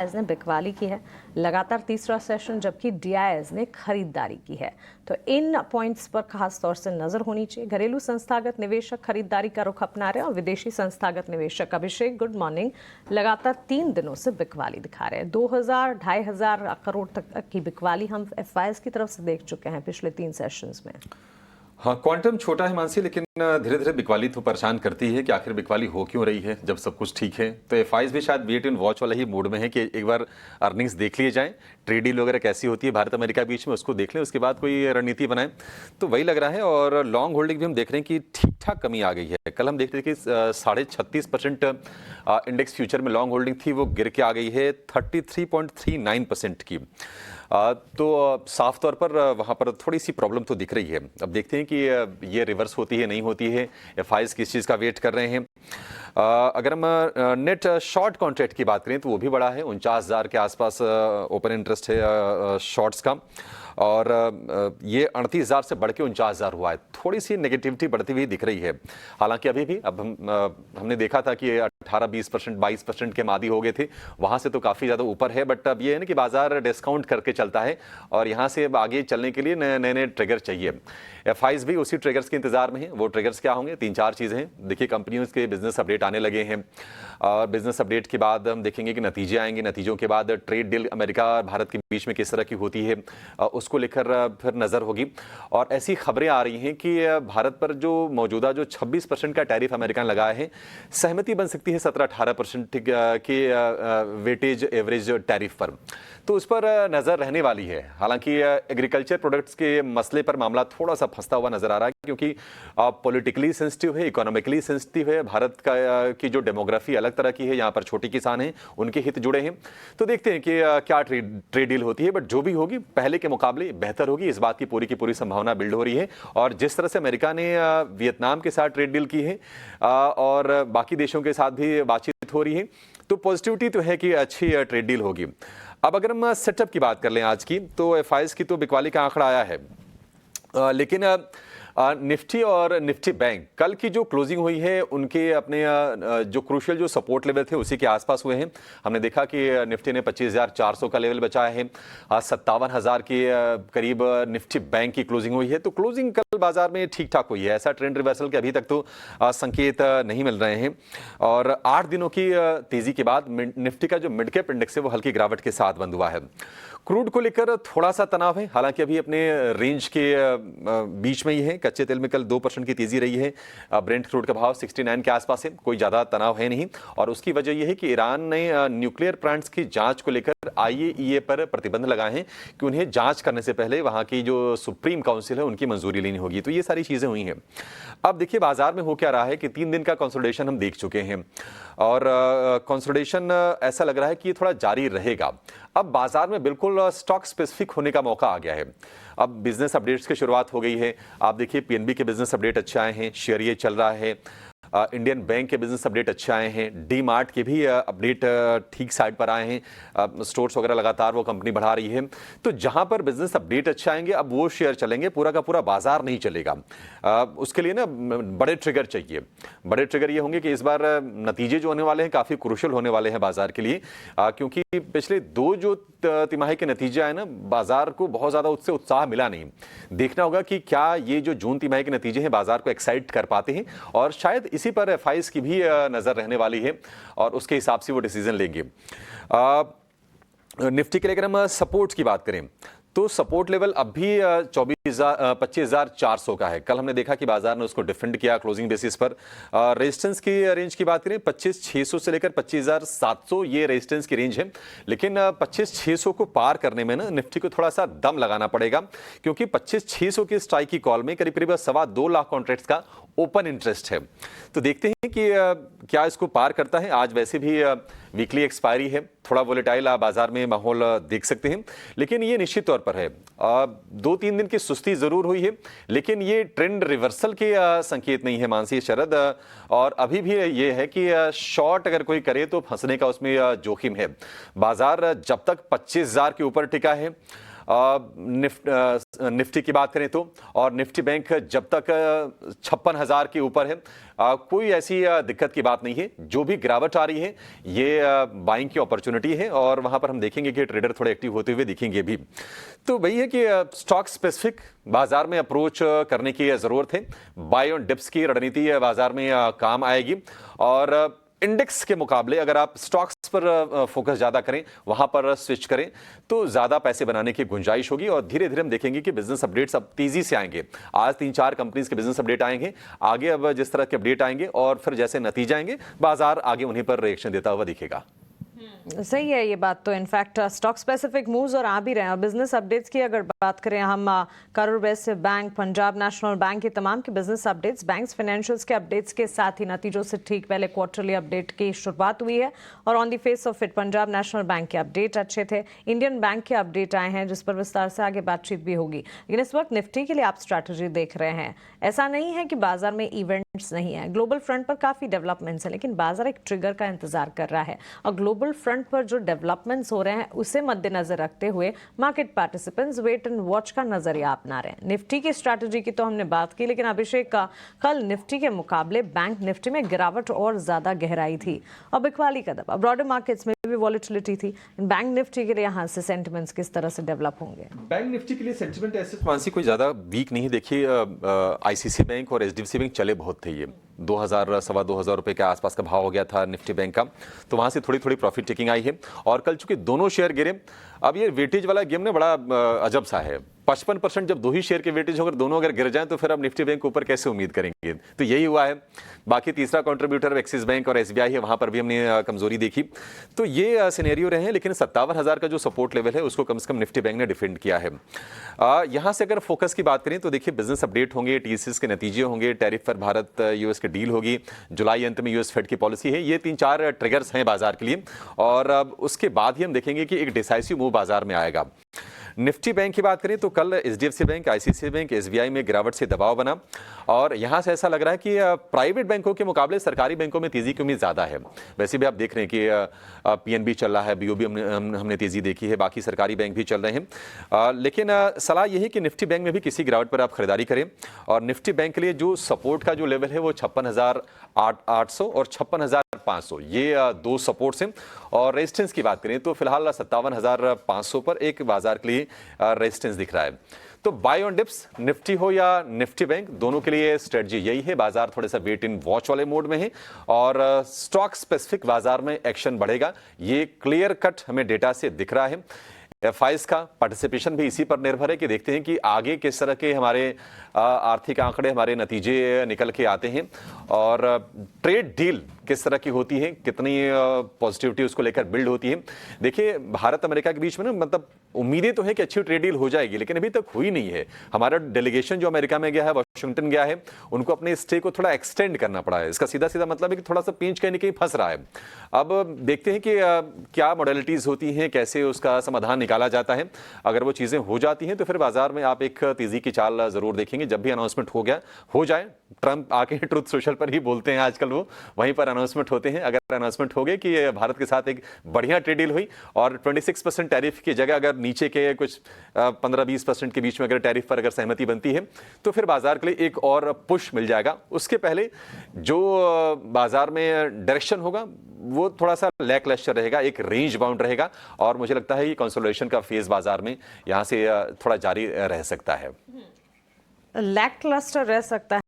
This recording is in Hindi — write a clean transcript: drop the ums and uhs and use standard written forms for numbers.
ने बिकवाली की है, लगातार तीसरा सेशन, जबकि डीआईएस ने खरीदारी की है। तो इन पॉइंट्स पर खास तौर से नजर होनी चाहिए। घरेलू संस्थागत निवेशक खरीदारी का रुख अपना रहे हैं और विदेशी संस्थागत निवेशक, अभिषेक गुड मॉर्निंग, लगातार 3 दिनों से बिकवाली दिखा रहे हैं। 2000-2500 करोड़ तक की बिकवाली हम एफआईएस की तरफ से देख चुके हैं पिछले 3 सेशंस में। हाँ, क्वांटम छोटा है मानसी, लेकिन धीरे धीरे बिकवाली तो परेशान करती है कि आखिर बिकवाली हो क्यों रही है जब सब कुछ ठीक है। तो एफआईएस भी शायद वेट एंड वॉच वाला ही मूड में है कि एक बार अर्निंग्स देख लिए जाएं, ट्रेड डील वगैरह कैसी होती है भारत अमेरिका बीच में, उसको देख लें, उसके बाद कोई रणनीति बनाएं। तो वही लग रहा है। और लॉन्ग होल्डिंग भी हम देख रहे हैं कि ठीक ठाक कमी आ गई है। कल हम देख रहे थे कि 36.5% इंडेक्स फ्यूचर में लॉन्ग होल्डिंग थी, वो गिर के आ गई है 33.39% की। तो साफ तौर पर वहाँ पर थोड़ी सी प्रॉब्लम तो दिख रही है। अब देखते हैं कि ये रिवर्स होती है नहीं होती है। एफआईएस किस चीज़ का वेट कर रहे हैं। अगर हम नेट शॉर्ट कॉन्ट्रैक्ट की बात करें तो वो भी बड़ा है, 49,000 के आसपास ओपन इंटरेस्ट है शॉर्ट्स का, और ये 38,000 से बढ़ के 49,000 हुआ है। थोड़ी सी नेगेटिविटी बढ़ती हुई दिख रही है। हालांकि अभी भी अब हमने देखा था कि 18-20%, 22% के मादी हो गए थे, वहां से तो काफ़ी ज़्यादा ऊपर है। बट अब ये है ना कि बाजार डिस्काउंट करके चलता है और यहाँ से अब आगे चलने के लिए नए नए ट्रिगर चाहिए। एफआईएस भी उसी ट्रिगर्स के इंतजार में है। वो ट्रिगर्स क्या होंगे? 3-4 चीज़ें हैं। देखिए, कंपनियों के बिजनेस अपडेट आने लगे हैं और बिजनेस अपडेट के बाद हम देखेंगे कि नतीजे आएंगे। नतीजों के बाद ट्रेड डील अमेरिका और भारत के बीच में किस तरह की होती है, उसको लेकर फिर नज़र होगी। और ऐसी खबरें आ रही हैं कि भारत पर जो मौजूदा जो 26% का टैरिफ अमेरिका ने लगाया है, सहमति बन सकती है 17-18% के वेटेज एवरेज टैरिफ पर। तो उस पर नज़र रहने वाली है। हालांकि एग्रीकल्चर प्रोडक्ट्स के मसले पर मामला थोड़ा सा फंसता हुआ नजर आ रहा है, क्योंकि पॉलिटिकली सेंसिटिव है, इकोनॉमिकली सेंसिटिव है। भारत का की जो डेमोग्राफी अलग तरह की है, यहाँ पर छोटे किसान हैं, उनके हित जुड़े हैं। तो देखते हैं कि क्या ट्रेड डील होती है। बट जो भी होगी पहले के मुकाबले बेहतर होगी, इस बात की पूरी संभावना बिल्ड हो रही है। और जिस तरह से अमेरिका ने वियतनाम के साथ ट्रेड डील की है और बाकी देशों के साथ भी बातचीत हो रही है, तो पॉजिटिविटी तो है कि अच्छी ट्रेड डील होगी। अब अगर हम सेटअप की बात कर लें आज की, तो एफआईएस की तो बिकवाली का आंकड़ा आया है, लेकिन निफ्टी और निफ्टी बैंक कल की जो क्लोजिंग हुई है, उनके अपने जो क्रूशियल जो सपोर्ट लेवल थे उसी के आसपास हुए हैं। हमने देखा कि निफ्टी ने 25,400 का लेवल बचाया है, 57,000 के करीब निफ्टी बैंक की क्लोजिंग हुई है। तो क्लोजिंग कल बाजार में ठीक ठाक हुई है। ऐसा ट्रेंड रिवर्सल के अभी तक तो संकेत नहीं मिल रहे हैं। और 8 दिनों की तेजी के बाद निफ्टी का जो मिड कैप इंडेक्स है वो हल्की गिरावट के साथ बंद हुआ है। क्रूड को लेकर थोड़ा सा तनाव है, हालांकि अभी अपने रेंज के बीच में ही है। कच्चे तेल में कल 2% की तेजी रही है। ब्रेंट क्रूड का भाव 69 के आसपास है, कोई ज्यादा तनाव है नहीं। और उसकी वजह यह है कि ईरान ने न्यूक्लियर प्लांट्स की जांच को लेकर आईएईए पर प्रतिबंध लगाए हैं कि उन्हें जांच करने से पहले वहां की जो सुप्रीम काउंसिल है उनकी मंजूरी लेनी होगी। तो ये सारी चीजें हुई हैं। अब देखिए बाजार में हो क्या रहा है कि 3 दिन का कंसोलिडेशन हम देख चुके हैं और कंसोलिडेशन ऐसा लग रहा है कि ये थोड़ा जारी रहेगा। अब बाजार में बिल्कुल स्टॉक स्पेसिफिक होने का मौका आ गया है। अब बिजनेस अपडेट्स की शुरुआत हो गई है। आप देखिए पीएनबी के बिजनेस अपडेट अच्छे आए हैं, शेयर ये चल रहा है। इंडियन बैंक के बिजनेस अपडेट अच्छे आए हैं। डी मार्ट के भी अपडेट ठीक साइड पर आए हैं। स्टोर्स वगैरह लगातार वो कंपनी बढ़ा रही है। तो जहां पर बिजनेस अपडेट अच्छे आएंगे, अब वो शेयर चलेंगे, पूरा का पूरा बाजार नहीं चलेगा। उसके लिए ना बड़े ट्रिगर चाहिए। बड़े ट्रिगर ये होंगे कि इस बार नतीजे जो होने वाले हैं काफी क्रूशियल होने वाले हैं बाजार के लिए, क्योंकि पिछले 2 जो तिमाही के नतीजे आए ना, बाजार को बहुत ज्यादा उससे उत्साह मिला नहीं। देखना होगा कि क्या ये जो जून तिमाही के नतीजे हैं बाजार को एक्साइट कर पाते हैं, और शायद इसी पर एफआईएस की भी नजर रहने वाली है और उसके हिसाब से वो डिसीजन लेंगे। निफ्टी के लिए अगर हम सपोर्ट की बात करें तो सपोर्ट लेवल अब भी 25,400 का है। कल हमने देखा कि बाजार ने उसको डिफेंड किया क्लोजिंग बेसिस पर। रेजिस्टेंस की रेंज की बात करें 25,600 से लेकर 25,700 ये रेजिस्टेंस की रेंज है। लेकिन 25,600 को पार करने में ना निफ्टी को थोड़ा सा दम लगाना पड़ेगा, क्योंकि 25,600 की स्ट्राइक की कॉल में करीब करीब 2.25 लाख कॉन्ट्रैक्ट्स का ओपन इंटरेस्ट है। तो देखते हैं कि क्या इसको पार करता है। आज वैसे भी वीकली एक्सपायरी है, थोड़ा वोलेटाइल बाजार में माहौल देख सकते हैं, लेकिन ये निश्चित तौर पर है। 2-3 दिन की सुस्ती जरूर हुई है, लेकिन ये ट्रेंड रिवर्सल के संकेत नहीं है मानसी शरद। और अभी भी ये है कि शॉर्ट अगर कोई करे तो फंसने का उसमें जोखिम है। बाजार जब तक 25,000 के ऊपर टिका है, निफ्टी की बात करें तो, और निफ्टी बैंक जब तक 56,000 के ऊपर है, कोई ऐसी दिक्कत की बात नहीं है। जो भी गिरावट आ रही है ये बाइंग की अपॉर्चुनिटी है, और वहां पर हम देखेंगे कि ट्रेडर थोड़े एक्टिव होते हुए दिखेंगे भी। तो वही है कि स्टॉक स्पेसिफिक बाजार में अप्रोच करने की जरूरत है। बाय ऑन डिप्स की रणनीति बाजार में काम आएगी, और इंडेक्स के मुकाबले अगर आप स्टॉक्स पर फोकस ज्यादा करें, वहां पर स्विच करें, तो ज्यादा पैसे बनाने की गुंजाइश होगी। और धीरे धीरे हम देखेंगे कि बिजनेस अपडेट्स अब तेजी से आएंगे। आज 3-4 कंपनीज के बिजनेस अपडेट आएंगे, आगे अब जिस तरह के अपडेट आएंगे और फिर जैसे नतीजे आएंगे, बाजार आगे उन्हीं पर रिएक्शन देता हुआ दिखेगा। सही है ये बात तो। इनफैक्ट स्टॉक स्पेसिफिक मूव्स और आ भी रहे हैं। और बिजनेस अपडेट्स की अगर बात करें हम, Karur Vysya bank, Punjab national bank के तमाम के बिजनेस अपडेट्स, बैंक्स फाइनेंशियल्स के अपडेट्स के साथ ही नतीजों से ठीक पहले क्वार्टरली अपडेट की शुरुआत हुई है। और on the face of it Punjab national bank के अपडेट अच्छे थे, इंडियन बैंक के अपडेट आए हैं जिस पर विस्तार से आगे बातचीत भी होगी। लेकिन इस वक्त निफ्टी के लिए आप स्ट्रैटेजी देख रहे हैं। ऐसा नहीं है कि बाजार में इवेंट्स नहीं है, ग्लोबल फ्रंट पर काफी डेवलपमेंट्स हैं, लेकिन बाजार एक ट्रिगर का इंतजार कर रहा है। और ग्लोबल फ्रंट पर जो डेवलपमेंट्स हो रहे हैं उसे मद्देनजर रखते हुए market participants wait and watch का नजरिया अपना रहे हैं। निफ्टी की स्ट्रैटेजी की तो हमने बात की, लेकिन अभिषेक का कल निफ्टी के मुकाबले बैंक निफ्टी में गिरावट और ज्यादा गहराई थी और बिकवाली का दबा, ब्रॉडर मार्केट्स में भी वॉलेटिलिटी थी। बैंक निफ्टी के लिए यहाँ से सेंटिमेंट्स किस तरह से डेवलप होंगे? बैंक निफ्टी के लिए सेंटिमेंट ऐसे मानसी कोई ज्यादा वीक नहीं। देखिए आईसीसी बैंक और एचडीएफसी बैंक चले बहुत थे, ये 2,000-2,2500 रुपए के आसपास का भाव हो गया था निफ्टी बैंक का, तो वहां से थोड़ी थोड़ी प्रॉफिट टेकिंग आई है। और कल चूंकि दोनों शेयर गिरे, अब ये वेटेज वाला गेम ना बड़ा अजब सा है। 55% जब दो ही शेयर के वेटेज होकर दोनों अगर गिर जाएं तो फिर अब निफ्टी बैंक ऊपर कैसे उम्मीद करेंगे? तो यही हुआ है। बाकी तीसरा कंट्रीब्यूटर एक्सिस बैंक और एसबीआई है, वहां पर भी हमने कमजोरी देखी। तो ये सिनेरियो रहे हैं, लेकिन 57,000 का जो सपोर्ट लेवल है उसको कम से कम निफ्टी बैंक ने डिफेंड किया है। यहां से अगर फोकस की बात करें तो देखिए बिजनेस अपडेट होंगे, टीसीएस के नतीजे होंगे, टैरिफ पर भारत यूएस की डील होगी, जुलाई अंत में यूएस फेड की पॉलिसी है। ये 3-4 ट्रिगर्स हैं बाजार के लिए, और अब उसके बाद ही हम देखेंगे कि एक डिसाइसिव मूव बाजार में आएगा। निफ्टी बैंक की बात करें तो कल HDFC bank, ICICI bank, SBI में गिरावट से दबाव बना, और यहां से ऐसा लग रहा है कि प्राइवेट बैंकों के मुकाबले सरकारी बैंकों में तेजी की उम्मीद ज्यादा है। वैसे भी आप देख रहे हैं कि पीएनबी चल रहा है, बीओबी हमने तेजी देखी है, बाकी सरकारी बैंक भी चल रहे हैं। लेकिन सलाह यही कि निफ्टी बैंक में भी किसी गिरावट पर आप खरीदारी करें। और निफ्टी बैंक के लिए जो सपोर्ट का जो लेवल है वो 56,800 और 56,500, ये दो सपोर्ट्स हैं। और रेजिस्टेंस की बात करें तो फिलहाल 57,500 पर एक बाजार के लिए रेजिस्टेंस दिख रहा है। तो बाय ऑन डिप्स निफ्टी हो या निफ्टी बैंक, दोनों के लिए स्ट्रेटजी यही है। बाजार थोड़ा सा वेट इन वॉच वाले मोड में है, और स्टॉक स्पेसिफिक बाजार में एक्शन बढ़ेगा, ये क्लियर कट हमें डेटा से दिख रहा है। एफआईज का पार्टिसिपेशन भी इसी पर निर्भर है कि देखते हैं कि आगे किस तरह के हमारे आर्थिक आंकड़े, हमारे नतीजे निकल के आते हैं, और ट्रेड डील किस तरह की होती है, कितनी पॉजिटिविटी उसको लेकर बिल्ड होती है। देखिए भारत अमेरिका के बीच में ना, मतलब उम्मीदें तो है कि अच्छी ट्रेड डील हो जाएगी, लेकिन अभी तक हुई नहीं है। हमारा डेलीगेशन जो अमेरिका में गया है, वाशिंगटन गया है, उनको अपने स्टे को थोड़ा एक्सटेंड करना पड़ा है। इसका सीधा सीधा मतलब है कि थोड़ा सा पेंच कहीं न कहीं फंस रहा है। अब देखते हैं कि क्या मॉडलिटीज होती हैं, कैसे उसका समाधान निकाला जाता है। अगर वो चीजें हो जाती हैं तो फिर बाजार में आप एक तेजी की चाल जरूर देखेंगे। जब भी अनाउंसमेंट हो जाए, ट्रंप आके ट्रुथ सोशल पर ही बोलते हैं आजकल, वो वहीं पर अनाउंसमेंट होते हैं। अगर अनाउंसमेंट हो गए कि भारत के साथ एक बढ़िया ट्रेड डील हुई और 26% टैरिफ की जगह अगर नीचे के कुछ 15-20% के बीच में अगर टैरिफ पर अगर सहमति बनती है, तो फिर बाजार के लिए एक और पुश मिल जाएगा। उसके पहले जो बाजार में डायरेक्शन होगा वो थोड़ा सा लैकलस्टर रहेगा, एक रेंज बाउंड रहेगा, और मुझे लगता है कि कंसोलिडेशन का फेज बाजार में यहां से थोड़ा जारी रह सकता है। लैकलस्टर रह सकता